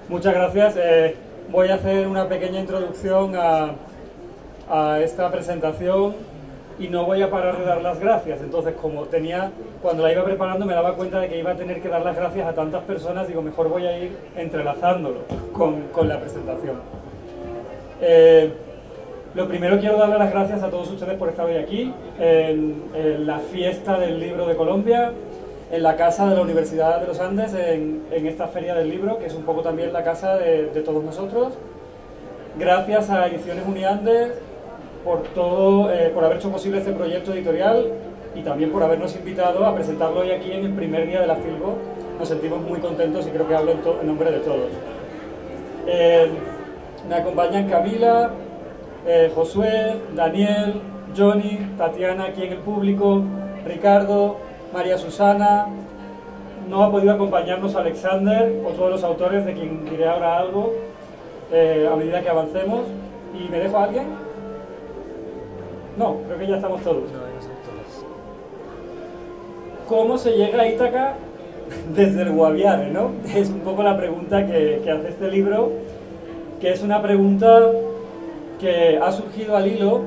Muchas gracias. Voy a hacer una pequeña introducción a esta presentación y no voy a parar de dar las gracias. Entonces, cuando la iba preparando me daba cuenta de que iba a tener que dar las gracias a tantas personas, digo, mejor voy a ir entrelazándolo con la presentación. Lo primero, quiero darle las gracias a todos ustedes por estar hoy aquí, en la fiesta del libro de Colombia, en la casa de la Universidad de los Andes, en esta feria del libro, que es un poco también la casa de todos nosotros. Gracias a Ediciones Uniandes por haber hecho posible este proyecto editorial y también por habernos invitado a presentarlo hoy aquí en el primer día de la Filbo. Nos sentimos muy contentos y creo que hablo en nombre de todos. Me acompañan Camila, Josué, Daniel, Johnny, Tatiana aquí en el público, Ricardo, María Susana. No ha podido acompañarnos Alexander, otro de los autores de quien diré ahora algo a medida que avancemos. ¿Y me dejo a alguien? No, creo que ya estamos todos. ¿Cómo se llega a Ítaca desde el Guaviare, no? Es un poco la pregunta que hace este libro, que es una pregunta que ha surgido al hilo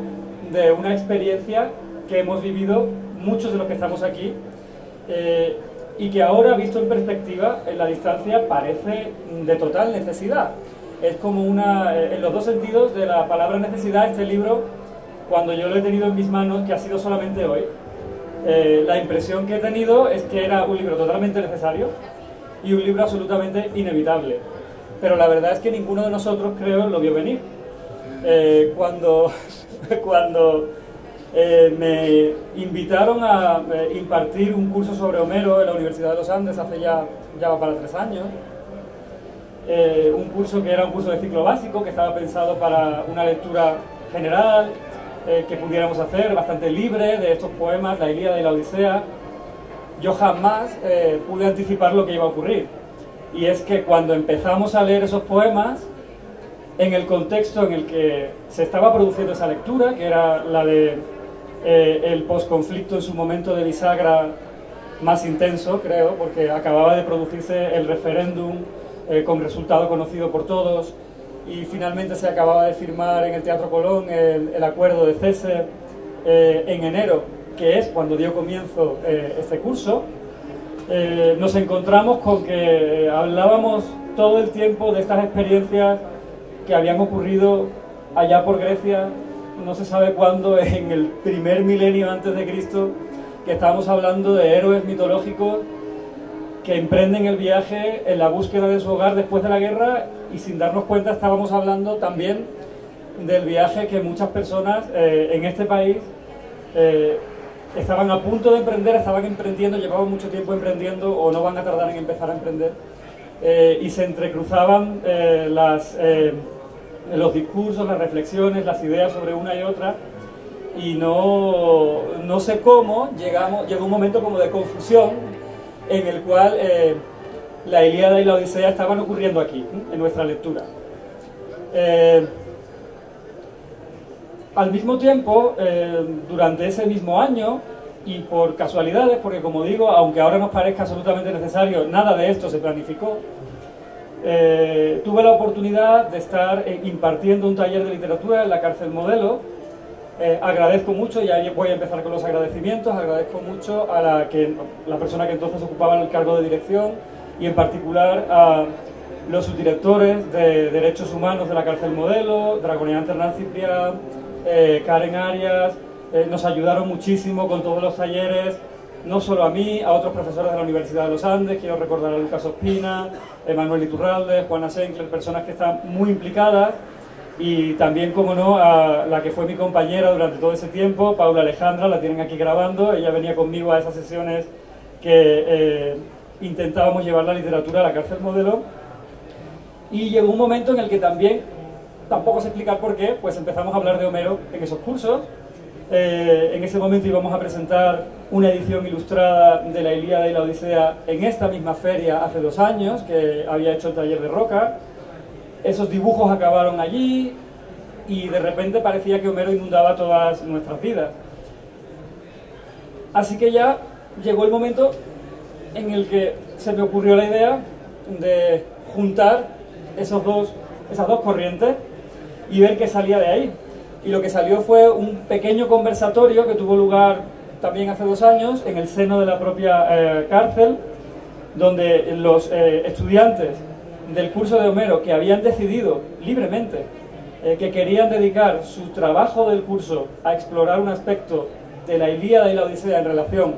de una experiencia que hemos vivido muchos de los que estamos aquí y que ahora, visto en perspectiva, en la distancia, parece de total necesidad. Es como en los dos sentidos de la palabra necesidad, este libro, cuando yo lo he tenido en mis manos, que ha sido solamente hoy, la impresión que he tenido es que era un libro totalmente necesario y un libro absolutamente inevitable. Pero la verdad es que ninguno de nosotros, creo, lo vio venir. Cuando me invitaron a impartir un curso sobre Homero en la Universidad de los Andes hace ya va para 3 años, un curso que era un curso de ciclo básico, que estaba pensado para una lectura general, que pudiéramos hacer, bastante libre, de estos poemas, la Ilíada y la Odisea, yo jamás pude anticipar lo que iba a ocurrir. Y es que cuando empezamos a leer esos poemas, en el contexto en el que se estaba produciendo esa lectura, que era la de el posconflicto en su momento de bisagra más intenso, creo, porque acababa de producirse el referéndum con resultado conocido por todos, y finalmente se acababa de firmar en el Teatro Colón el acuerdo de cese en enero, que es cuando dio comienzo este curso. Nos encontramos con que hablábamos todo el tiempo de estas experiencias que habían ocurrido allá por Grecia, no se sabe cuándo, en el primer milenio antes de Cristo, que estábamos hablando de héroes mitológicos que emprenden el viaje en la búsqueda de su hogar después de la guerra, y sin darnos cuenta estábamos hablando también del viaje que muchas personas en este país estaban a punto de emprender, estaban emprendiendo, llevaban mucho tiempo emprendiendo o no van a tardar en empezar a emprender, y se entrecruzaban los discursos, las reflexiones, las ideas sobre una y otra, y no sé cómo llegó un momento como de confusión en el cual la Ilíada y la Odisea estaban ocurriendo aquí, en nuestra lectura. Al mismo tiempo, durante ese mismo año, y por casualidades, porque como digo, aunque ahora nos parezca absolutamente necesario, nada de esto se planificó, tuve la oportunidad de estar impartiendo un taller de literatura en la Cárcel Modelo. Agradezco mucho, y ahí voy a empezar con los agradecimientos, agradezco mucho a la persona que entonces ocupaba el cargo de dirección, y en particular a los subdirectores de Derechos Humanos de la Cárcel Modelo, Dragoniante Hernán Ciprián, Karen Arias. Nos ayudaron muchísimo con todos los talleres, no solo a mí, a otros profesores de la Universidad de los Andes. Quiero recordar a Lucas Ospina, Manuel Iturralde, Juana Sencler, personas que están muy implicadas, y también, como no, a la que fue mi compañera durante todo ese tiempo, Paula Alejandra, la tienen aquí grabando. Ella venía conmigo a esas sesiones que intentábamos llevar la literatura a la Cárcel Modelo, y llegó un momento en el que también, tampoco sé explicar por qué, pues empezamos a hablar de Homero en esos cursos. En ese momento íbamos a presentar una edición ilustrada de la Ilíada y la Odisea en esta misma feria hace 2 años, que había hecho el taller de Roca. Esos dibujos acabaron allí y de repente parecía que Homero inundaba todas nuestras vidas. Así que ya llegó el momento en el que se me ocurrió la idea de juntar esas dos corrientes y ver qué salía de ahí. Y lo que salió fue un pequeño conversatorio que tuvo lugar también hace 2 años en el seno de la propia cárcel, donde los estudiantes del curso de Homero, que habían decidido libremente que querían dedicar su trabajo del curso a explorar un aspecto de la Ilíada y la Odisea en relación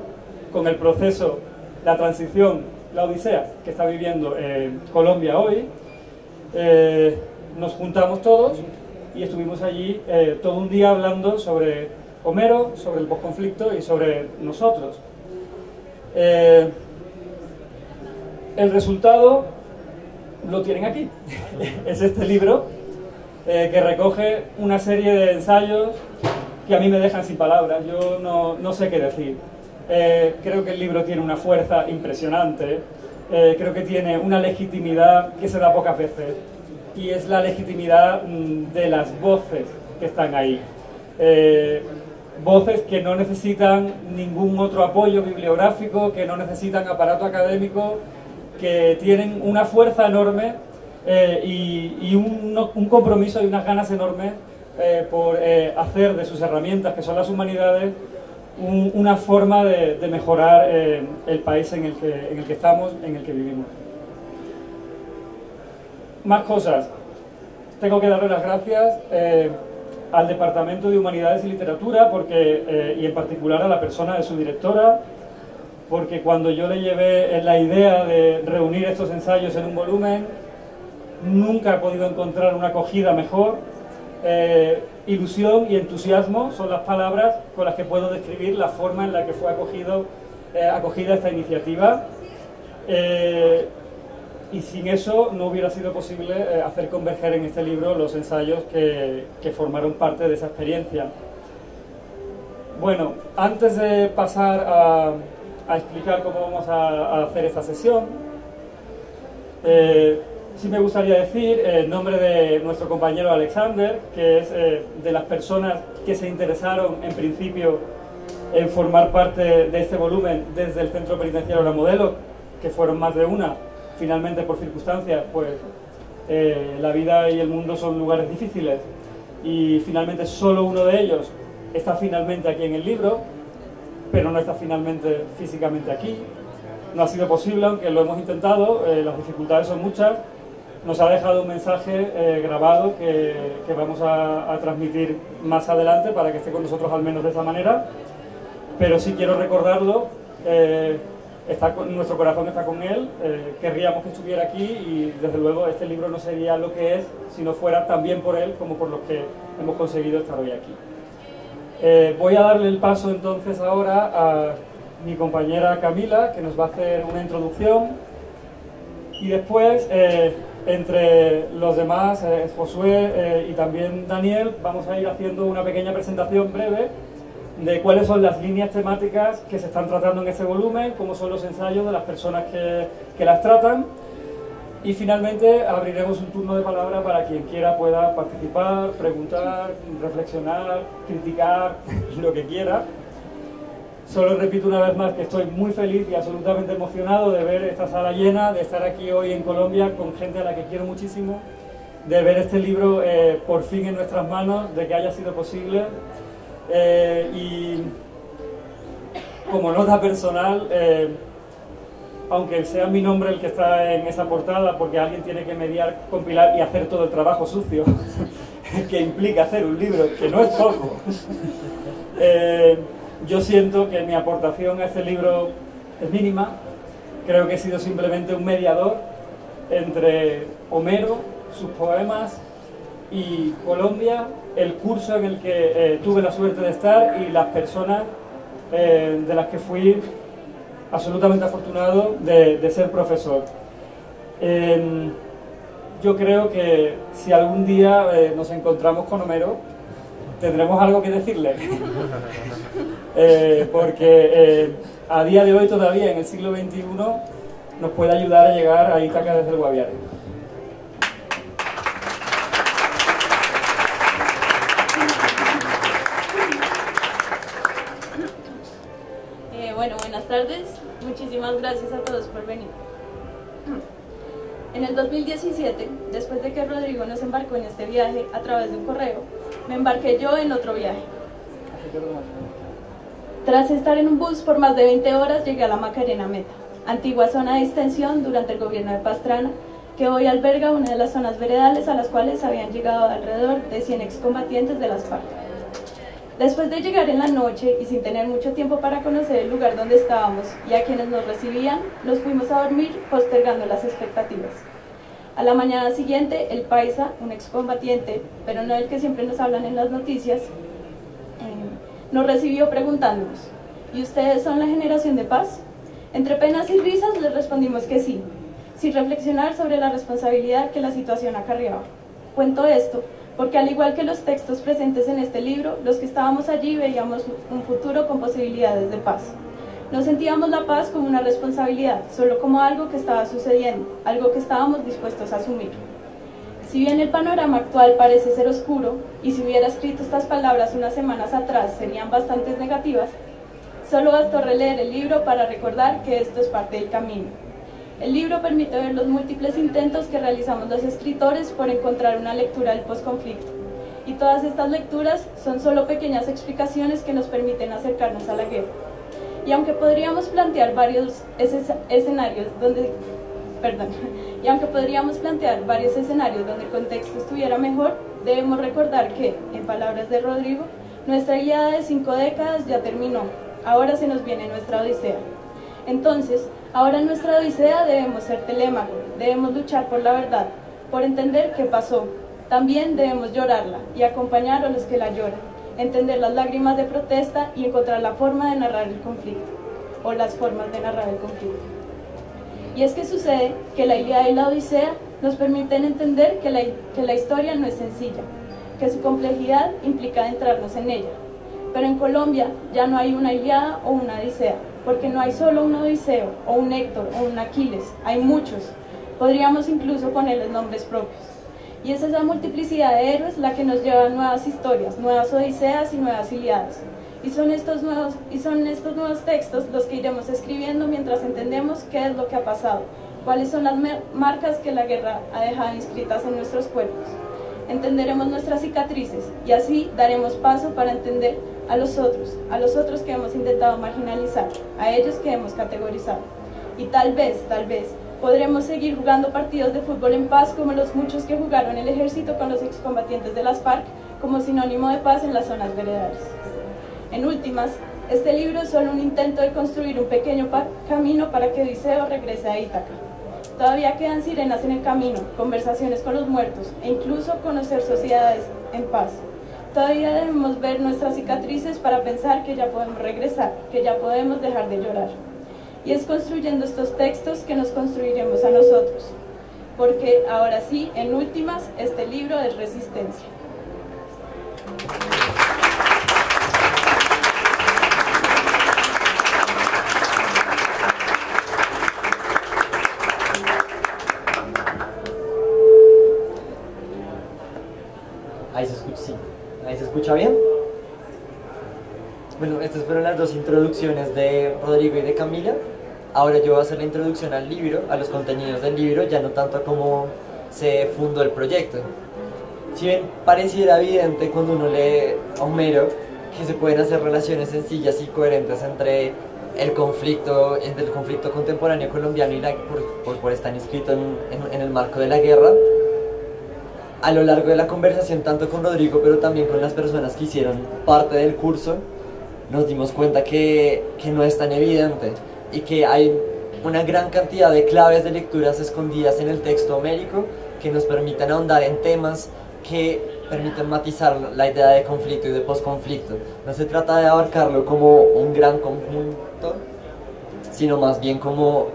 con el proceso, la transición, la Odisea que está viviendo Colombia hoy, nos juntamos todos y estuvimos allí todo un día hablando sobre Homero, sobre el posconflicto y sobre nosotros. El resultado lo tienen aquí. Es este libro que recoge una serie de ensayos que a mí me dejan sin palabras. Yo no sé qué decir. Creo que el libro tiene una fuerza impresionante. Creo que tiene una legitimidad que se da pocas veces. Y es la legitimidad de las voces que están ahí. Voces que no necesitan ningún otro apoyo bibliográfico, que no necesitan aparato académico, que tienen una fuerza enorme y un compromiso y unas ganas enormes por hacer de sus herramientas, que son las humanidades, una forma de mejorar el país en el que estamos, en el que vivimos. Más cosas. Tengo que darle las gracias al Departamento de Humanidades y Literatura y en particular a la persona de su directora, porque cuando yo le llevé la idea de reunir estos ensayos en un volumen, nunca he podido encontrar una acogida mejor. Ilusión y entusiasmo son las palabras con las que puedo describir la forma en la que fue acogida esta iniciativa. Y sin eso no hubiera sido posible hacer converger en este libro los ensayos que formaron parte de esa experiencia. Bueno, antes de pasar a explicar cómo vamos a hacer esta sesión, sí me gustaría decir, en nombre de nuestro compañero Alexander, que es de las personas que se interesaron en principio en formar parte de este volumen desde el Centro Penitenciario La Modelo, que fueron más de una. Finalmente, por circunstancias, pues la vida y el mundo son lugares difíciles y finalmente solo uno de ellos está finalmente aquí en el libro, pero no está finalmente físicamente aquí. No ha sido posible, aunque lo hemos intentado, las dificultades son muchas. Nos ha dejado un mensaje grabado que vamos a transmitir más adelante para que esté con nosotros al menos de esa manera, pero sí quiero recordarlo. Nuestro corazón está con él, querríamos que estuviera aquí y desde luego este libro no sería lo que es si no fuera también por él como por los que hemos conseguido estar hoy aquí. Voy a darle el paso entonces ahora a mi compañera Camila, que nos va a hacer una introducción, y después entre los demás, Josué y también Daniel, vamos a ir haciendo una pequeña presentación breve de cuáles son las líneas temáticas que se están tratando en este volumen, cómo son los ensayos de las personas que las tratan, y finalmente abriremos un turno de palabra para quien quiera pueda participar, preguntar, reflexionar, criticar, lo que quiera. Solo repito una vez más que estoy muy feliz y absolutamente emocionado de ver esta sala llena, de estar aquí hoy en Colombia con gente a la que quiero muchísimo, de ver este libro por fin en nuestras manos, de que haya sido posible. Y como nota personal, aunque sea mi nombre el que está en esa portada, porque alguien tiene que mediar, compilar y hacer todo el trabajo sucio que implica hacer un libro, que no es poco, yo siento que mi aportación a este libro es mínima. Creo que he sido simplemente un mediador entre Homero, sus poemas y Colombia, el curso en el que tuve la suerte de estar y las personas de las que fui absolutamente afortunado de ser profesor. Yo creo que si algún día nos encontramos con Homero, tendremos algo que decirle. Porque a día de hoy todavía, en el siglo XXI, nos puede ayudar a llegar a Ítaca desde el Guaviare. Bueno, buenas tardes. Muchísimas gracias a todos por venir. En el 2017, después de que Rodrigo nos embarcó en este viaje a través de un correo, me embarqué yo en otro viaje. Tras estar en un bus por más de 20 horas, llegué a la Macarena Meta, antigua zona de extensión durante el gobierno de Pastrana, que hoy alberga una de las zonas veredales a las cuales habían llegado alrededor de 100 excombatientes de las FARC. Después de llegar en la noche y sin tener mucho tiempo para conocer el lugar donde estábamos y a quienes nos recibían, nos fuimos a dormir postergando las expectativas. A la mañana siguiente, el paisa, un excombatiente, pero no el que siempre nos hablan en las noticias, nos recibió preguntándonos: ¿y ustedes son la generación de paz? Entre penas y risas les respondimos que sí, sin reflexionar sobre la responsabilidad que la situación acarreaba. Cuento esto porque, al igual que los textos presentes en este libro, los que estábamos allí veíamos un futuro con posibilidades de paz. No sentíamos la paz como una responsabilidad, solo como algo que estaba sucediendo, algo que estábamos dispuestos a asumir. Si bien el panorama actual parece ser oscuro, y si hubiera escrito estas palabras unas semanas atrás serían bastante negativas, solo bastó releer el libro para recordar que esto es parte del camino. El libro permite ver los múltiples intentos que realizamos los escritores por encontrar una lectura del posconflicto. Y todas estas lecturas son solo pequeñas explicaciones que nos permiten acercarnos a la guerra. Y aunque podríamos plantear varios escenarios donde el contexto estuviera mejor, debemos recordar que, en palabras de Rodrigo, nuestra guiada de 5 décadas ya terminó. Ahora se nos viene nuestra odisea. Entonces, ahora en nuestra odisea debemos ser Telémaco, debemos luchar por la verdad, por entender qué pasó. También debemos llorarla y acompañar a los que la lloran, entender las lágrimas de protesta y encontrar la forma de narrar el conflicto, o las formas de narrar el conflicto. Y es que sucede que la Ilíada y la Odisea nos permiten entender que la historia no es sencilla, que su complejidad implica adentrarnos en ella. Pero en Colombia ya no hay una Ilíada o una Odisea, porque no hay solo un Odiseo, o un Héctor, o un Aquiles, hay muchos. Podríamos incluso ponerles nombres propios. Y es esa multiplicidad de héroes la que nos lleva a nuevas historias, nuevas Odiseas y nuevas Ilíadas. Y son estos nuevos textos los que iremos escribiendo mientras entendemos qué es lo que ha pasado, cuáles son las marcas que la guerra ha dejado inscritas en nuestros cuerpos. Entenderemos nuestras cicatrices y así daremos paso para entender a los otros que hemos intentado marginalizar, a ellos que hemos categorizado. Y tal vez, podremos seguir jugando partidos de fútbol en paz como los muchos que jugaron el ejército con los excombatientes de las FARC como sinónimo de paz en las zonas veredales. En últimas, este libro es solo un intento de construir un pequeño camino para que Odiseo regrese a Ítaca. Todavía quedan sirenas en el camino, conversaciones con los muertos e incluso conocer sociedades en paz. Todavía debemos ver nuestras cicatrices para pensar que ya podemos regresar, que ya podemos dejar de llorar. Y es construyendo estos textos que nos construiremos a nosotros, porque ahora sí, en últimas, este libro es resistencia. Ahí se escucha bien. Bueno, estas fueron las dos introducciones de Rodrigo y de Camila. Ahora yo voy a hacer la introducción al libro, a los contenidos del libro, ya no tanto a cómo se fundó el proyecto. Si bien pareciera evidente cuando uno lee a Homero que se pueden hacer relaciones sencillas y coherentes entre el conflicto contemporáneo colombiano y por estar inscrito en el marco de la guerra, a lo largo de la conversación, tanto con Rodrigo, pero también con las personas que hicieron parte del curso, nos dimos cuenta que no es tan evidente y que hay una gran cantidad de claves de lecturas escondidas en el texto homérico que nos permiten ahondar en temas que permiten matizar la idea de conflicto y de posconflicto. No se trata de abarcarlo como un gran conjunto, sino más bien como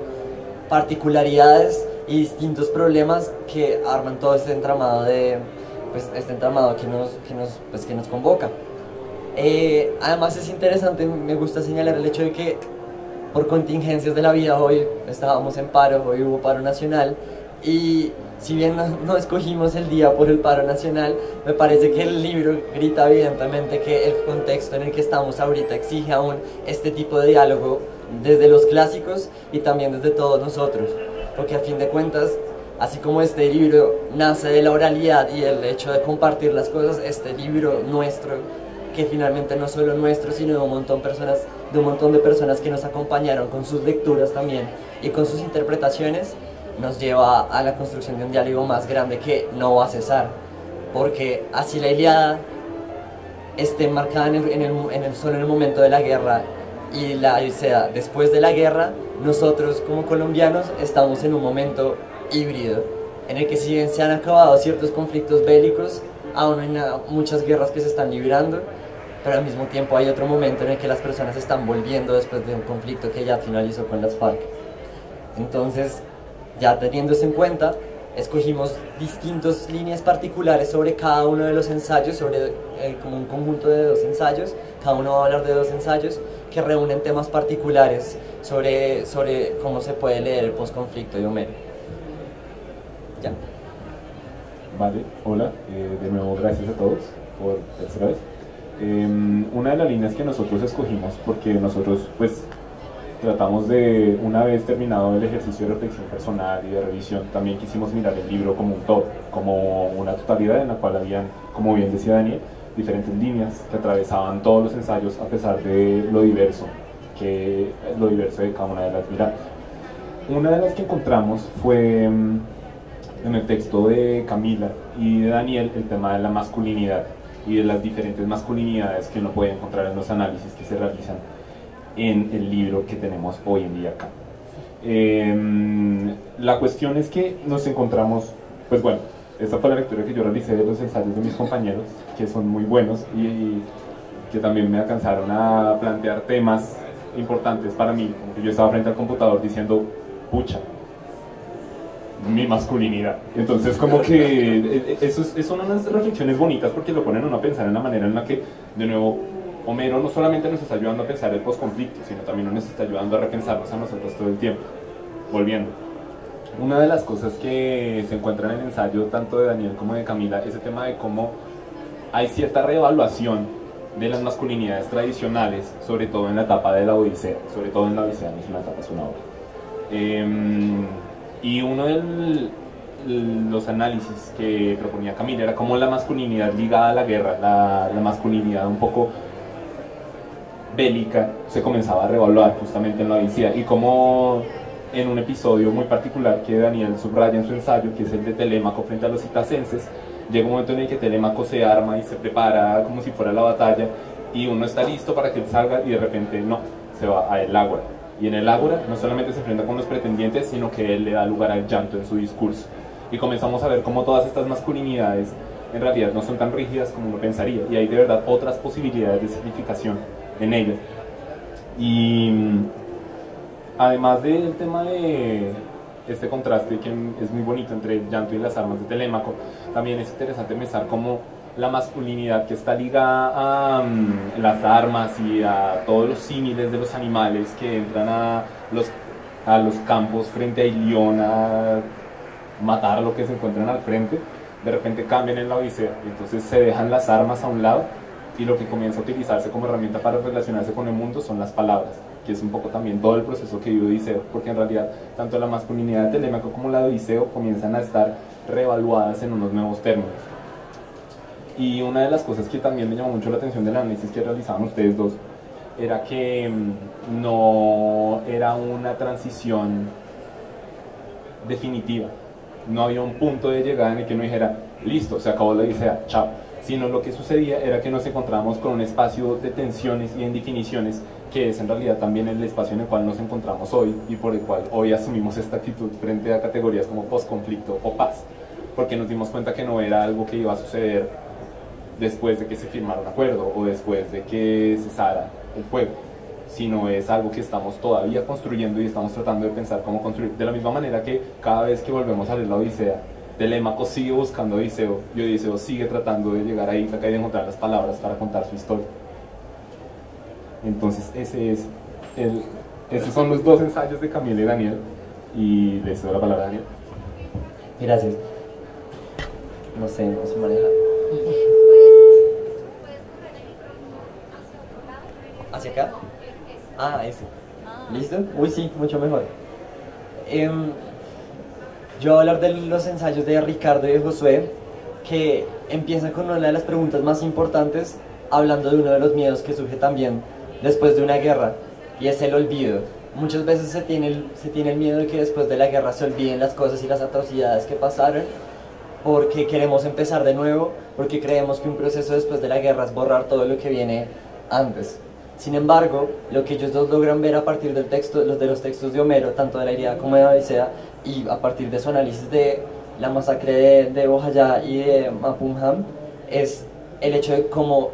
particularidades y distintos problemas que arman todo este entramado que nos convoca. Además es interesante, me gusta señalar el hecho de que por contingencias de la vida hoy estábamos en paro, hoy hubo paro nacional, y si bien no escogimos el día por el paro nacional, me parece que el libro grita evidentemente que el contexto en el que estamos ahorita exige aún este tipo de diálogo desde los clásicos y también desde todos nosotros, porque a fin de cuentas Así como este libro nace de la oralidad y el hecho de compartir las cosas, este libro nuestro, que finalmente no solo nuestro, sino de un montón de personas que nos acompañaron con sus lecturas también y con sus interpretaciones, nos lleva a la construcción de un diálogo más grande que no va a cesar, porque así la Ilíada esté marcada solo en el momento de la guerra y la Odisea después de la guerra, nosotros como colombianos estamos en un momento híbrido, en el que si bien se han acabado ciertos conflictos bélicos, aún hay muchas guerras que se están librando, pero al mismo tiempo hay otro momento en el que las personas están volviendo después de un conflicto que ya finalizó con las FARC. Entonces, ya teniendo eso en cuenta, escogimos distintas líneas particulares sobre cada uno de los ensayos, como un conjunto de 2 ensayos, cada uno va a hablar de 2 ensayos que reúnen temas particulares sobre cómo se puede leer el posconflicto de Homero. Ya. Vale, hola, de nuevo gracias a todos por tercera vez. Una de las líneas que nosotros escogimos, porque nosotros pues tratamos de, una vez terminado el ejercicio de reflexión personal y de revisión, también quisimos mirar el libro como un todo, como una totalidad en la cual habían, como bien decía Daniel, diferentes líneas que atravesaban todos los ensayos a pesar de lo diverso de cada una de las miradas. Una de las que encontramos fue en el texto de Camila y de Daniel el tema de la masculinidad y de las diferentes masculinidades que uno puede encontrar en los análisis que se realizan en el libro que tenemos hoy en día acá. La cuestión es que nos encontramos, pues bueno, esta fue la lectura que yo realicé de los ensayos de mis compañeros, que son muy buenos y que también me alcanzaron a plantear temas importantes para mí, como que yo estaba frente al computador diciendo, pucha, mi masculinidad. Entonces como que son unas reflexiones bonitas porque lo ponen uno a pensar en la manera en la que, de nuevo, Homero no solamente nos está ayudando a pensar el posconflicto, sino también nos está ayudando a repensarnos a nosotros todo el tiempo. Volviendo. Una de las cosas que se encuentra en el ensayo tanto de Daniel como de Camila es el tema de cómo hay cierta reevaluación de las masculinidades tradicionales, sobre todo en la etapa de la Odisea, sobre todo en la Odisea, no es una etapa, es una obra. Y uno de los análisis que proponía Camila era cómo la masculinidad ligada a la guerra, la masculinidad un poco bélica, se comenzaba a reevaluar justamente en la Odisea, y cómo en un episodio muy particular que Daniel subraya en su ensayo, que es el de Telémaco frente a los itacenses, llega un momento en el que Telémaco se arma y se prepara como si fuera la batalla, y uno está listo para que él salga y de repente no, se va a el ágora. Y en el ágora no solamente se enfrenta con los pretendientes, sino que él le da lugar al llanto en su discurso. Y comenzamos a ver cómo todas estas masculinidades en realidad no son tan rígidas como uno pensaría, y hay de verdad otras posibilidades de significación en ellas. Y además del tema de este contraste que es muy bonito entre el llanto y las armas de Telémaco, también es interesante pensar cómo la masculinidad que está ligada a las armas y a todos los símiles de los animales que entran a los campos frente a Ilión a matar lo que se encuentran al frente, de repente cambian en la Odisea, entonces se dejan las armas a un lado y lo que comienza a utilizarse como herramienta para relacionarse con el mundo son las palabras, que es un poco también todo el proceso que vive Odiseo, porque en realidad tanto la masculinidad de Telémaco como la de Odiseo comienzan a estar reevaluadas en unos nuevos términos. Y una de las cosas que también me llamó mucho la atención del análisis que realizaban ustedes dos era que no era una transición definitiva, no había un punto de llegada en el que uno dijera, listo, se acabó la Odisea, chao, sino lo que sucedía era que nos encontrábamos con un espacio de tensiones y indefiniciones, que es en realidad también el espacio en el cual nos encontramos hoy y por el cual hoy asumimos esta actitud frente a categorías como posconflicto o paz, porque nos dimos cuenta que no era algo que iba a suceder después de que se firmara un acuerdo o después de que cesara el fuego, sino es algo que estamos todavía construyendo y estamos tratando de pensar cómo construir, de la misma manera que cada vez que volvemos a leer la Odisea, Telémaco sigue buscando a Odiseo y Odiseo sigue tratando de llegar a Ítaca y de encontrar las palabras para contar su historia. Entonces esos son los dos ensayos de Camila y Daniel, y les doy la palabra a Daniel. Gracias. No sé, no se maneja. ¿Hacia acá? Ah, ese. ¿Listo? Uy, sí, mucho mejor. Yo voy a hablar de los ensayos de Ricardo y de Josué, que empiezan con una de las preguntas más importantes, hablando de uno de los miedos que surge también después de una guerra, y es el olvido. Muchas veces se tiene el miedo de que después de la guerra se olviden las cosas y las atrocidades que pasaron, porque queremos empezar de nuevo, porque creemos que un proceso después de la guerra es borrar todo lo que viene antes. Sin embargo, lo que ellos dos logran ver a partir del texto, de los textos de Homero, tanto de la Ilíada como de la Odisea, y a partir de su análisis de la masacre de Ojaya y de Mapunham, es el hecho de cómo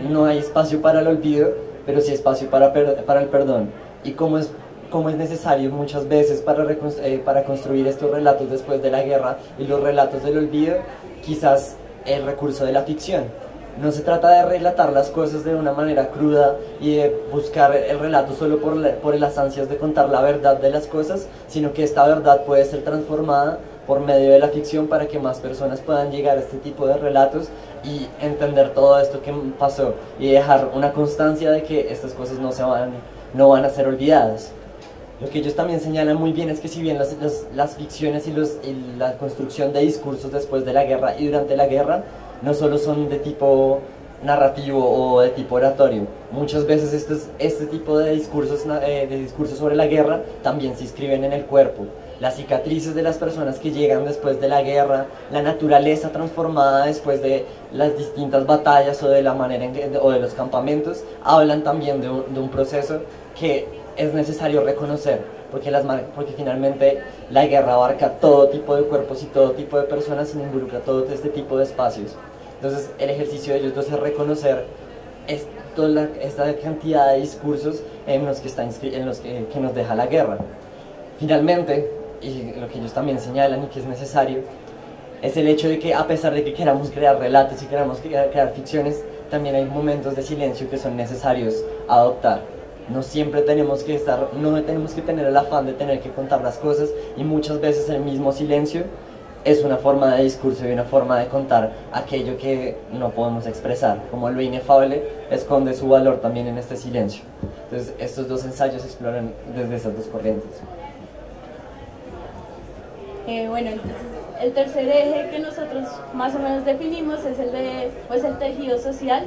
no hay espacio para el olvido, pero sí espacio para el perdón, y cómo es necesario muchas veces para construir estos relatos después de la guerra y los relatos del olvido, quizás el recurso de la ficción. No se trata de relatar las cosas de una manera cruda y de buscar el relato solo por las ansias de contar la verdad de las cosas, sino que esta verdad puede ser transformada por medio de la ficción para que más personas puedan llegar a este tipo de relatos y entender todo esto que pasó y dejar una constancia de que estas cosas no van a ser olvidadas. Lo que ellos también señalan muy bien es que si bien las ficciones y la construcción de discursos después de la guerra y durante la guerra no solo son de tipo narrativo o de tipo oratorio, muchas veces este tipo de discursos sobre la guerra también se inscriben en el cuerpo. Las cicatrices de las personas que llegan después de la guerra, la naturaleza transformada después de las distintas batallas o de la manera o de los campamentos, hablan también de un proceso que es necesario reconocer, porque finalmente la guerra abarca todo tipo de cuerpos y todo tipo de personas y involucra todo este tipo de espacios. Entonces el ejercicio de ellos dos es reconocer esta cantidad de discursos en los que nos deja la guerra. Finalmente, y lo que ellos también señalan y que es necesario, es el hecho de que a pesar de que queramos crear relatos y queramos crear ficciones, también hay momentos de silencio que son necesarios adoptar. No siempre tenemos que tener el afán de tener que contar las cosas, y muchas veces el mismo silencio es una forma de discurso y una forma de contar aquello que no podemos expresar, como lo inefable esconde su valor también en este silencio. Entonces estos dos ensayos exploran desde esas dos corrientes. Bueno, entonces el tercer eje que nosotros más o menos definimos es el tejido social,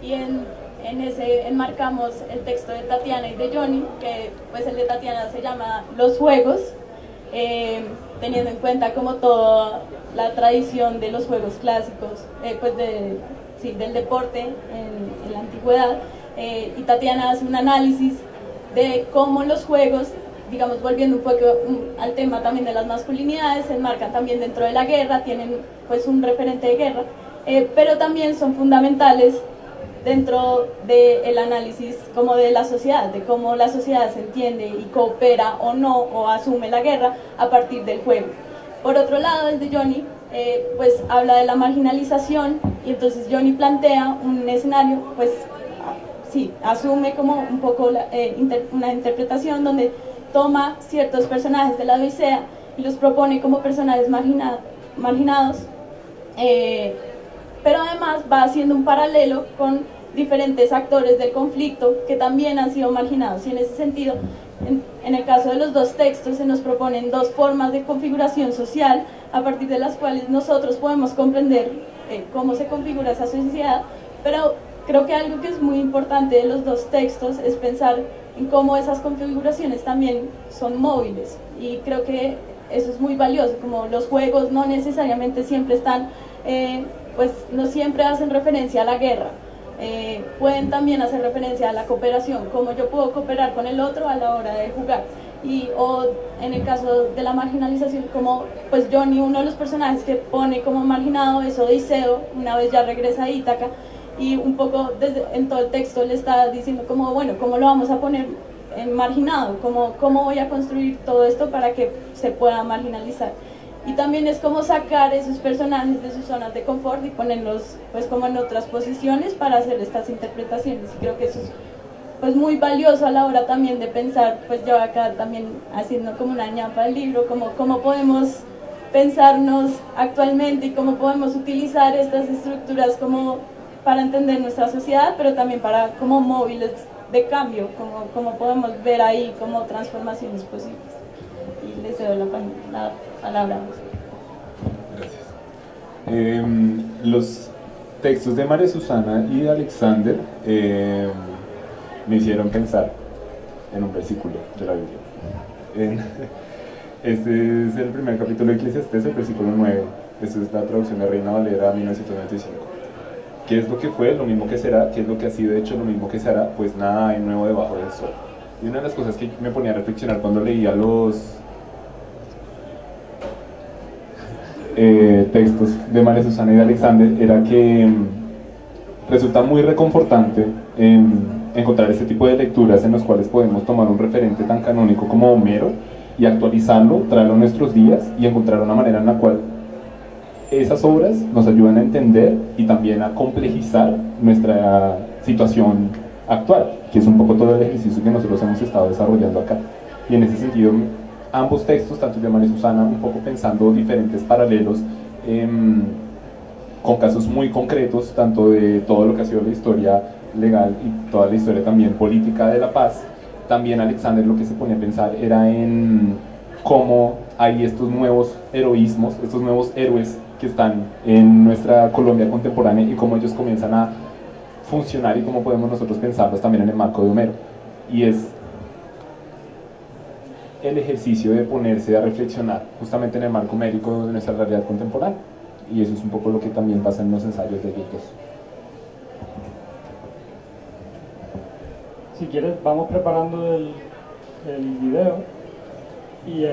y en ese enmarcamos el texto de Tatiana y de Johnny, que pues el de Tatiana se llama Los Juegos, teniendo en cuenta como toda la tradición de los juegos clásicos, del deporte en la antigüedad, y Tatiana hace un análisis de cómo los juegos, digamos, volviendo un poco al tema también de las masculinidades, se enmarcan también dentro de la guerra, tienen pues un referente de guerra, pero también son fundamentales dentro del análisis como de la sociedad, de cómo la sociedad se entiende y coopera o no, o asume la guerra a partir del juego. Por otro lado, el de Johnny pues habla de la marginalización, y entonces Johnny plantea un escenario, pues sí, asume como un poco una interpretación donde toma ciertos personajes de la Odisea y los propone como personajes marginados, pero además va haciendo un paralelo con diferentes actores del conflicto que también han sido marginados, y en ese sentido, en el caso de los dos textos, se nos proponen dos formas de configuración social a partir de las cuales nosotros podemos comprender cómo se configura esa sociedad, pero creo que algo que es muy importante de los dos textos es pensar en cómo esas configuraciones también son móviles, y creo que eso es muy valioso, como los juegos no necesariamente siempre están pues no siempre hacen referencia a la guerra, pueden también hacer referencia a la cooperación, como yo puedo cooperar con el otro a la hora de jugar, o en el caso de la marginalización, como pues Johnny, uno de los personajes que pone como marginado es Odiseo, una vez ya regresa a Ítaca, y un poco en todo el texto le está diciendo como, bueno, ¿cómo lo vamos a poner marginado? ¿Cómo voy a construir todo esto para que se pueda marginalizar? Y también es como sacar esos personajes de sus zonas de confort y ponerlos pues como en otras posiciones para hacer estas interpretaciones, y creo que eso es pues muy valioso a la hora también de pensar, pues yo acá también haciendo como una ñapa del libro, cómo podemos pensarnos actualmente y cómo podemos utilizar estas estructuras como para entender nuestra sociedad, pero también para como móviles de cambio, como podemos ver ahí como transformaciones posibles. Y te cedo la palabra. Gracias. Los textos de María Susana y de Alexander me hicieron pensar en un versículo de la Biblia. Este es el primer capítulo de Eclesiastés, el versículo 9. Esta es la traducción de Reina Valera 1995. ¿Qué es lo que fue? Lo mismo que será. ¿Qué es lo que ha sido hecho? Lo mismo que se hará. Pues nada hay nuevo debajo del sol. Y una de las cosas que me ponía a reflexionar cuando leía los textos de María Susana y de Alexander era que resulta muy reconfortante encontrar este tipo de lecturas en los cuales podemos tomar un referente tan canónico como Homero y actualizarlo, traerlo a nuestros días y encontrar una manera en la cual esas obras nos ayudan a entender y también a complejizar nuestra situación actual, que es un poco todo el ejercicio que nosotros hemos estado desarrollando acá. Y en ese sentido, ambos textos, tanto el de María Susana, un poco pensando diferentes paralelos con casos muy concretos, tanto de todo lo que ha sido la historia legal y toda la historia también política de la paz. También Alexander lo que se ponía a pensar era en cómo hay estos nuevos heroísmos, estos nuevos héroes que están en nuestra Colombia contemporánea y cómo ellos comienzan a funcionar y cómo podemos nosotros pensarlos también en el marco de Homero. Y es el ejercicio de ponerse a reflexionar justamente en el marco homérico de nuestra realidad contemporánea. Y eso es un poco lo que también pasa en los ensayos de ellos dos. Si quieres, vamos preparando el video y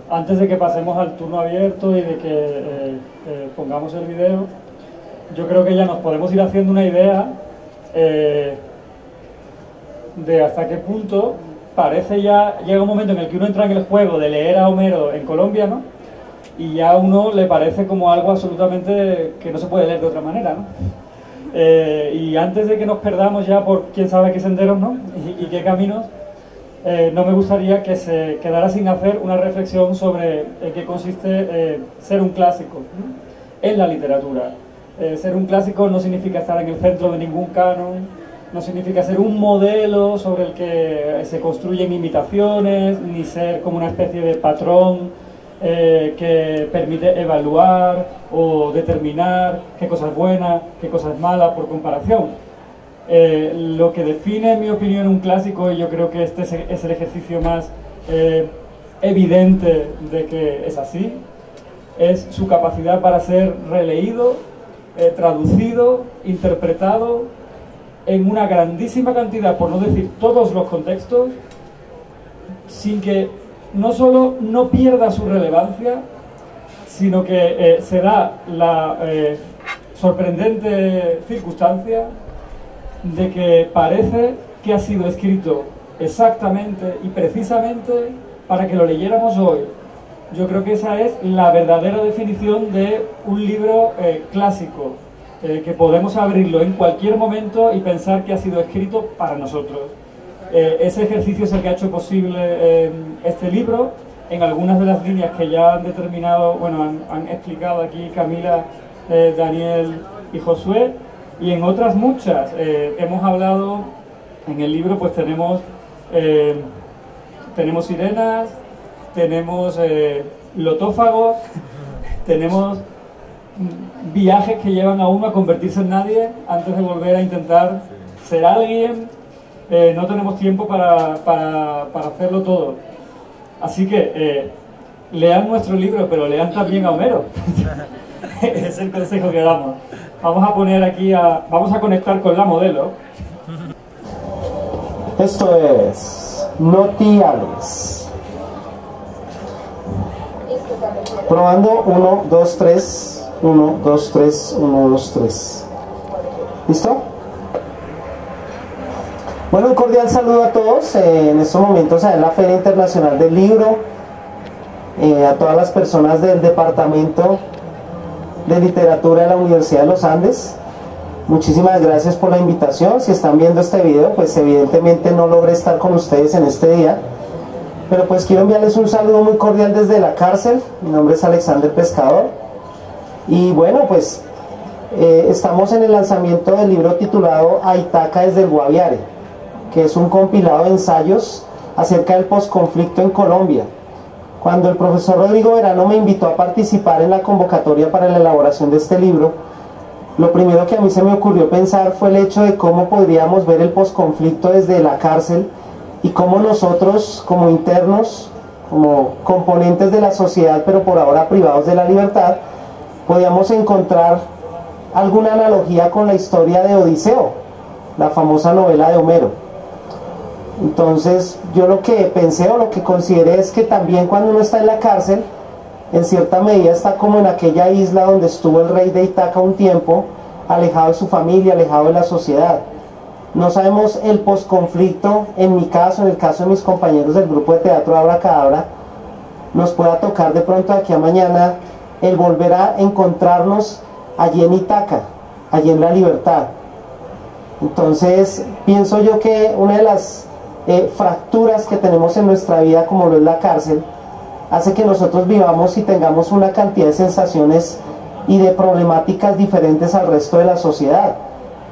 antes de que pasemos al turno abierto y de que pongamos el video, yo creo que ya nos podemos ir haciendo una idea de hasta qué punto parece ya, llega un momento en el que uno entra en el juego de leer a Homero en Colombia, ¿no? Y ya a uno le parece como algo absolutamente que no se puede leer de otra manera, ¿no? Y antes de que nos perdamos ya por quién sabe qué senderos, ¿no? y qué caminos, no me gustaría que se quedara sin hacer una reflexión sobre en qué consiste ser un clásico, ¿no? En la literatura. Ser un clásico no significa estar en el centro de ningún canon, no significa ser un modelo sobre el que se construyen imitaciones, ni ser como una especie de patrón que permite evaluar o determinar qué cosa es buena, qué cosa es mala por comparación. Lo que define, en mi opinión, un clásico, y yo creo que este es el ejercicio más evidente de que es así, es su capacidad para ser releído, traducido, interpretado en una grandísima cantidad, por no decir todos los contextos, sin que no solo no pierda su relevancia, sino que se da la sorprendente circunstancia de que parece que ha sido escrito exactamente y precisamente para que lo leyéramos hoy. Yo creo que esa es la verdadera definición de un libro clásico, que podemos abrirlo en cualquier momento y pensar que ha sido escrito para nosotros. Ese ejercicio es el que ha hecho posible este libro, en algunas de las líneas que ya han determinado, bueno, han explicado aquí Camila, Daniel y Josué, y en otras muchas. Hemos hablado, en el libro pues tenemos sirenas, tenemos lotófagos, tenemos viajes que llevan a uno a convertirse en nadie antes de volver a intentar ser alguien. No tenemos tiempo para hacerlo todo. Así que lean nuestro libro, pero lean también a Homero. Es el consejo que damos. Vamos a poner aquí vamos a conectar con la modelo. Esto es Notiales. Probando 1, 2, 3. 1, 2, 3, 1, 2, 3. ¿Listo? Bueno, un cordial saludo a todos. En estos momentos en la Feria Internacional del Libro, a todas las personas del Departamento de Literatura de la Universidad de los Andes. Muchísimas gracias por la invitación. Si están viendo este video, pues evidentemente no logré estar con ustedes en este día, pero pues quiero enviarles un saludo muy cordial desde la cárcel. Mi nombre es Alexander Pescador y bueno, pues estamos en el lanzamiento del libro titulado Aitaca desde el Guaviare, que es un compilado de ensayos acerca del posconflicto en Colombia, Cuando el profesor Rodrigo Verano me invitó a participar en la convocatoria para la elaboración de este libro, lo primero que a mí se me ocurrió pensar fue el hecho de cómo podríamos ver el posconflicto desde la cárcel y cómo nosotros, como internos, como componentes de la sociedad, pero por ahora privados de la libertad, podíamos encontrar alguna analogía con la historia de Odiseo, la famosa novela de Homero. Entonces yo lo que pensé o lo que consideré es que también cuando uno está en la cárcel, en cierta medida está como en aquella isla donde estuvo el rey de Ítaca un tiempo, alejado de su familia, alejado de la sociedad. No sabemos el posconflicto, en mi caso, en el caso de mis compañeros del grupo de teatro Abracadabra, nos pueda tocar de pronto de aquí a mañana el volver a encontrarnos allí en Ítaca, allí en la libertad. Entonces pienso yo que una de las fracturas que tenemos en nuestra vida, como lo es la cárcel, hace que nosotros vivamos y tengamos una cantidad de sensaciones y de problemáticas diferentes al resto de la sociedad.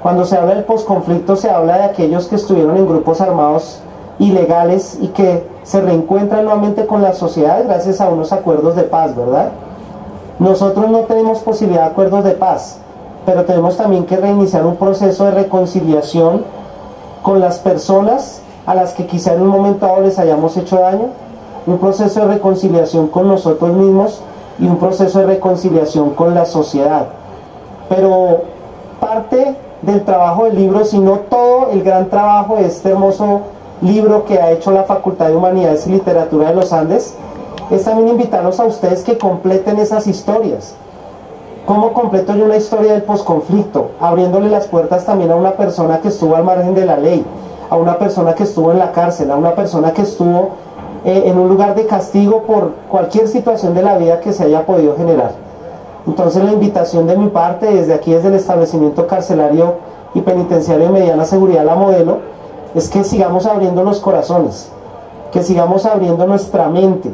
Cuando se habla del posconflicto se habla de aquellos que estuvieron en grupos armados ilegales y que se reencuentran nuevamente con la sociedad gracias a unos acuerdos de paz, ¿verdad? Nosotros no tenemos posibilidad de acuerdos de paz, pero tenemos también que reiniciar un proceso de reconciliación con las personas a las que quizá en un momento dado les hayamos hecho daño, un proceso de reconciliación con nosotros mismos y un proceso de reconciliación con la sociedad. Pero parte del trabajo del libro, si no todo el gran trabajo de este hermoso libro que ha hecho la Facultad de Humanidades y Literatura de los Andes, es también invitarlos a ustedes que completen esas historias. ¿Cómo completo yo una historia del posconflicto? Abriéndole las puertas también a una persona que estuvo al margen de la ley, a una persona que estuvo en la cárcel, a una persona que estuvo en un lugar de castigo por cualquier situación de la vida que se haya podido generar. Entonces la invitación de mi parte, desde aquí, desde el establecimiento carcelario y penitenciario de mediana seguridad La Modelo, es que sigamos abriendo los corazones, que sigamos abriendo nuestra mente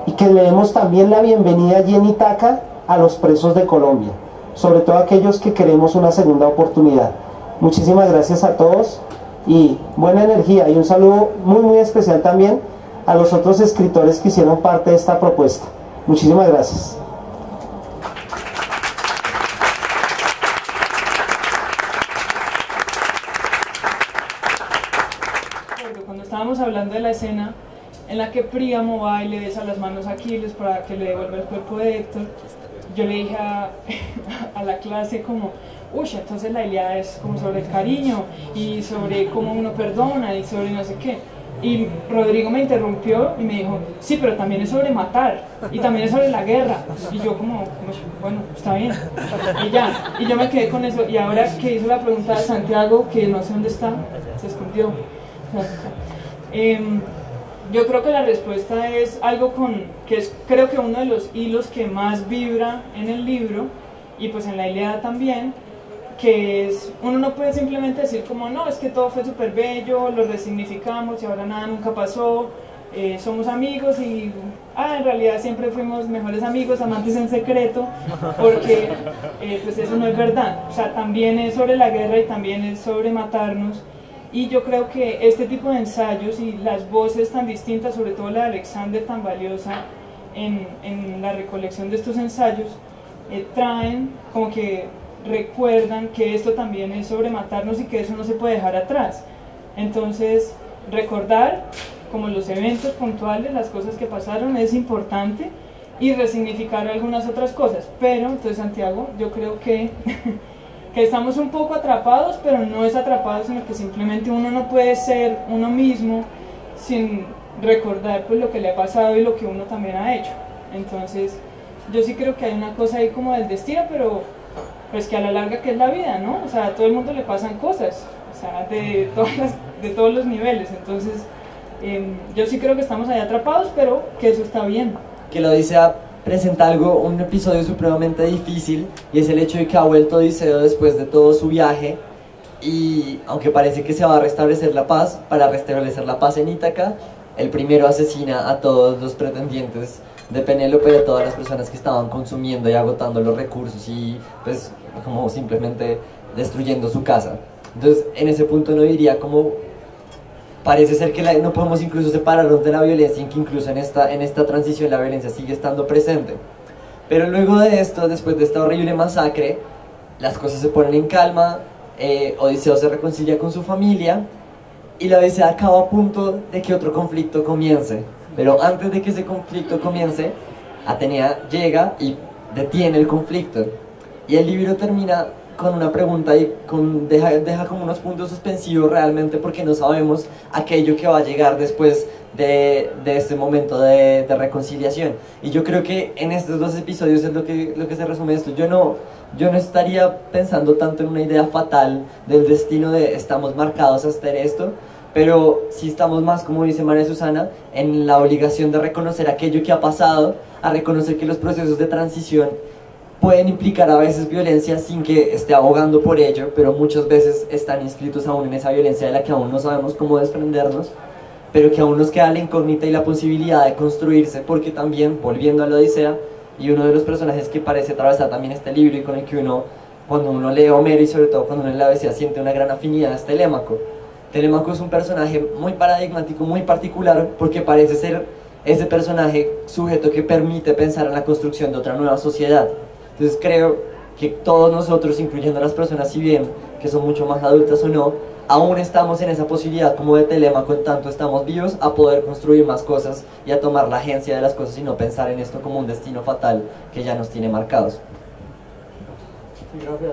y que le demos también la bienvenida allí en Ítaca a los presos de Colombia, sobre todo aquellos que queremos una segunda oportunidad. Muchísimas gracias a todos y buena energía, y un saludo muy especial también a los otros escritores que hicieron parte de esta propuesta. Muchísimas gracias. Cuando estábamos hablando de la escena en la que Príamo va y le besa las manos a Aquiles para que le devuelva el cuerpo de Héctor, yo le dije a la clase como, uy, entonces la Ilíada es como sobre el cariño y sobre cómo uno perdona y sobre no sé qué. Y Rodrigo me interrumpió y me dijo, sí, pero también es sobre matar y también es sobre la guerra. Y yo como bueno, está bien. Y ya, y yo me quedé con eso. Y ahora que hizo la pregunta de Santiago, que no sé dónde está, se escondió. Yo creo que la respuesta es algo que es, creo que uno de los hilos que más vibra en el libro y pues en la Ilíada también, que es, uno no puede simplemente decir como no, es que todo fue súper bello, lo resignificamos y ahora nada nunca pasó, somos amigos y en realidad siempre fuimos mejores amigos, amantes en secreto, porque pues eso no es verdad. O sea, también es sobre la guerra y también es sobre matarnos. Y yo creo que este tipo de ensayos y las voces tan distintas, sobre todo la de Alexander tan valiosa en la recolección de estos ensayos, traen como que recuerdan que esto también es sobre matarnos y que eso no se puede dejar atrás. Entonces, recordar como los eventos puntuales, las cosas que pasaron, es importante, y resignificar algunas otras cosas. Pero, entonces Santiago, yo creo que que estamos un poco atrapados, pero no es atrapados, sino que simplemente uno no puede ser uno mismo sin recordar pues lo que le ha pasado y lo que uno también ha hecho. Entonces yo sí creo que hay una cosa ahí como del destino, pero pues que a la larga que es la vida, ¿no? O sea, a todo el mundo le pasan cosas, o sea, de todos los niveles. Entonces yo sí creo que estamos ahí atrapados, pero que eso está bien. Que la Odisea presenta un episodio supremamente difícil, y es el hecho de que ha vuelto Odiseo después de todo su viaje, y aunque parece que se va a restablecer la paz, para restablecer la paz en Ítaca, el primero asesina a todos los pretendientes de Penélope, de todas las personas que estaban consumiendo y agotando los recursos y pues como simplemente destruyendo su casa. Entonces en ese punto no diría como parece ser que no podemos incluso separarnos de la violencia, y que incluso en esta transición la violencia sigue estando presente. Pero luego de esto, después de esta horrible masacre, las cosas se ponen en calma, Odiseo se reconcilia con su familia, y la Odisea acaba a punto de que otro conflicto comience. Pero antes de que ese conflicto comience, Atenea llega y detiene el conflicto. Y el libro termina con una pregunta y deja como unos puntos suspensivos realmente, porque no sabemos aquello que va a llegar después de este momento de reconciliación. Y yo creo que en estos dos episodios es lo que se resume esto. Yo no estaría pensando tanto en una idea fatal del destino de estamos marcados a hacer esto, pero sí estamos más, como dice María Susana, en la obligación de reconocer aquello que ha pasado, a reconocer que los procesos de transición pueden implicar a veces violencia sin que esté abogando por ello, pero muchas veces están inscritos aún en esa violencia de la que aún no sabemos cómo desprendernos, pero que aún nos queda la incógnita y la posibilidad de construirse, porque también, volviendo a la Odisea, y uno de los personajes que parece atravesar también este libro y con el que cuando uno lee a Homero y sobre todo cuando uno lee la Odisea, siente una gran afinidad, es Telémaco. Telémaco es un personaje muy paradigmático, muy particular, porque parece ser ese personaje sujeto que permite pensar en la construcción de otra nueva sociedad. Entonces creo que todos nosotros, incluyendo a las personas, si bien que son mucho más adultas o no, aún estamos en esa posibilidad como de Telémaco, en tanto estamos vivos, a poder construir más cosas y a tomar la agencia de las cosas y no pensar en esto como un destino fatal que ya nos tiene marcados. Sí, gracias.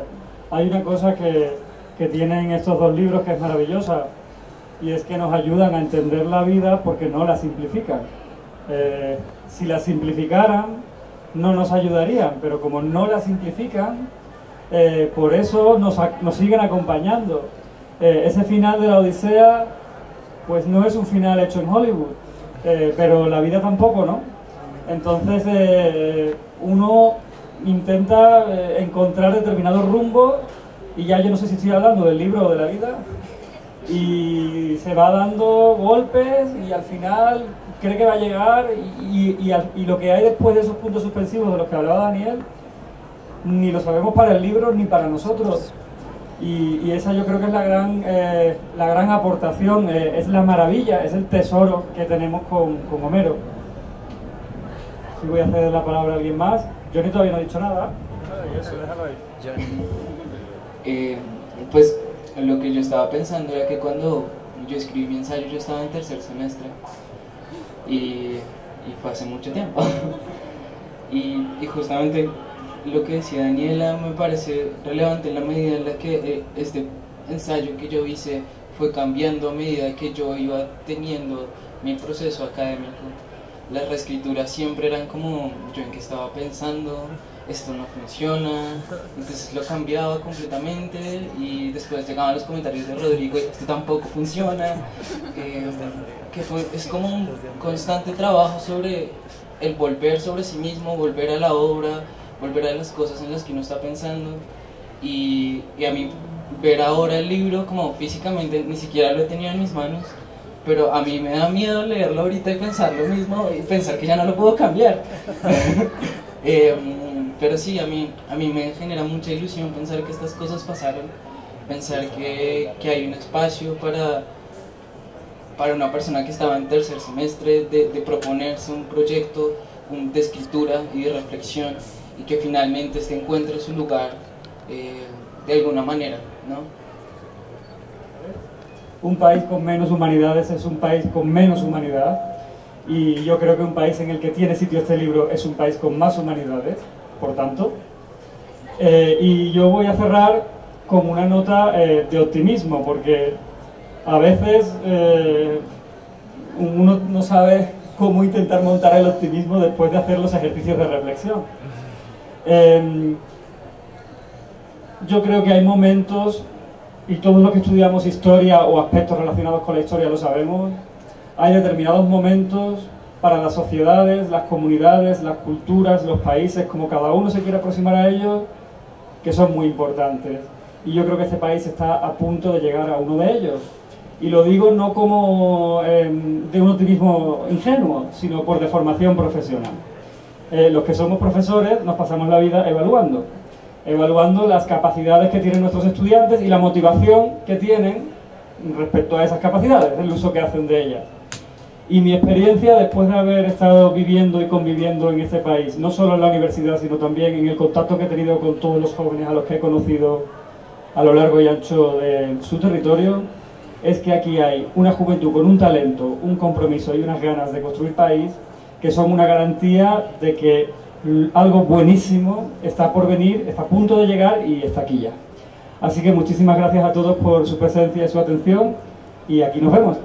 Hay una cosa que tienen estos dos libros que es maravillosa, y es que nos ayudan a entender la vida porque no la simplifican. Si la simplificaran, no nos ayudarían, pero como no la simplifican, por eso nos siguen acompañando. Ese final de la Odisea, pues no es un final hecho en Hollywood, pero la vida tampoco, ¿no? Entonces uno intenta encontrar determinados rumbos, y ya yo no sé si estoy hablando del libro o de la vida, y se va dando golpes y al final cree que va a llegar, y lo que hay después de esos puntos suspensivos de los que hablaba Daniel, ni lo sabemos para el libro ni para nosotros. Y esa yo creo que es la gran aportación, es la maravilla, es el tesoro que tenemos con Homero. Si voy a ceder la palabra a alguien más. Johnny todavía no ha dicho nada. Déjalo ahí. Pues lo que yo estaba pensando era que cuando yo escribí mi ensayo yo estaba en tercer semestre y fue hace mucho tiempo. y justamente lo que decía Daniela me parece relevante en la medida en la que este ensayo que yo hice fue cambiando a medida que yo iba teniendo mi proceso académico. Las reescrituras siempre eran como yo en qué estaba pensando, esto no funciona, entonces lo cambiaba completamente, y después llegaban los comentarios de Rodrigo, esto tampoco funciona, es como un constante trabajo sobre el volver sobre sí mismo, volver a la obra, volver a las cosas en las que uno está pensando, y a mí ver ahora el libro como físicamente, ni siquiera lo he tenido en mis manos, pero a mí me da miedo leerlo ahorita y pensar lo mismo, y pensar que ya no lo puedo cambiar. Pero sí, a mí me genera mucha ilusión pensar que estas cosas pasaron, pensar que hay un espacio para una persona que estaba en tercer semestre de proponerse un proyecto de escritura y de reflexión, y que finalmente encuentre su lugar de alguna manera, ¿no? Un país con menos humanidades es un país con menos humanidad, y yo creo que un país en el que tiene sitio este libro es un país con más humanidades, por tanto. Y yo voy a cerrar con una nota de optimismo, porque a veces uno no sabe cómo intentar montar el optimismo después de hacer los ejercicios de reflexión. Yo creo que hay momentos, y todos los que estudiamos historia o aspectos relacionados con la historia lo sabemos, hay determinados momentos para las sociedades, las comunidades, las culturas, los países, como cada uno se quiere aproximar a ellos, que son muy importantes. Y yo creo que este país está a punto de llegar a uno de ellos. Y lo digo no como de un optimismo ingenuo, sino por deformación profesional. Los que somos profesores nos pasamos la vida evaluando las capacidades que tienen nuestros estudiantes y la motivación que tienen respecto a esas capacidades, el uso que hacen de ellas. Y mi experiencia, después de haber estado viviendo y conviviendo en este país, no solo en la universidad, sino también en el contacto que he tenido con todos los jóvenes a los que he conocido a lo largo y ancho de su territorio, es que aquí hay una juventud con un talento, un compromiso y unas ganas de construir país que son una garantía de que algo buenísimo está por venir, está a punto de llegar y está aquí ya. Así que muchísimas gracias a todos por su presencia y su atención, y aquí nos vemos.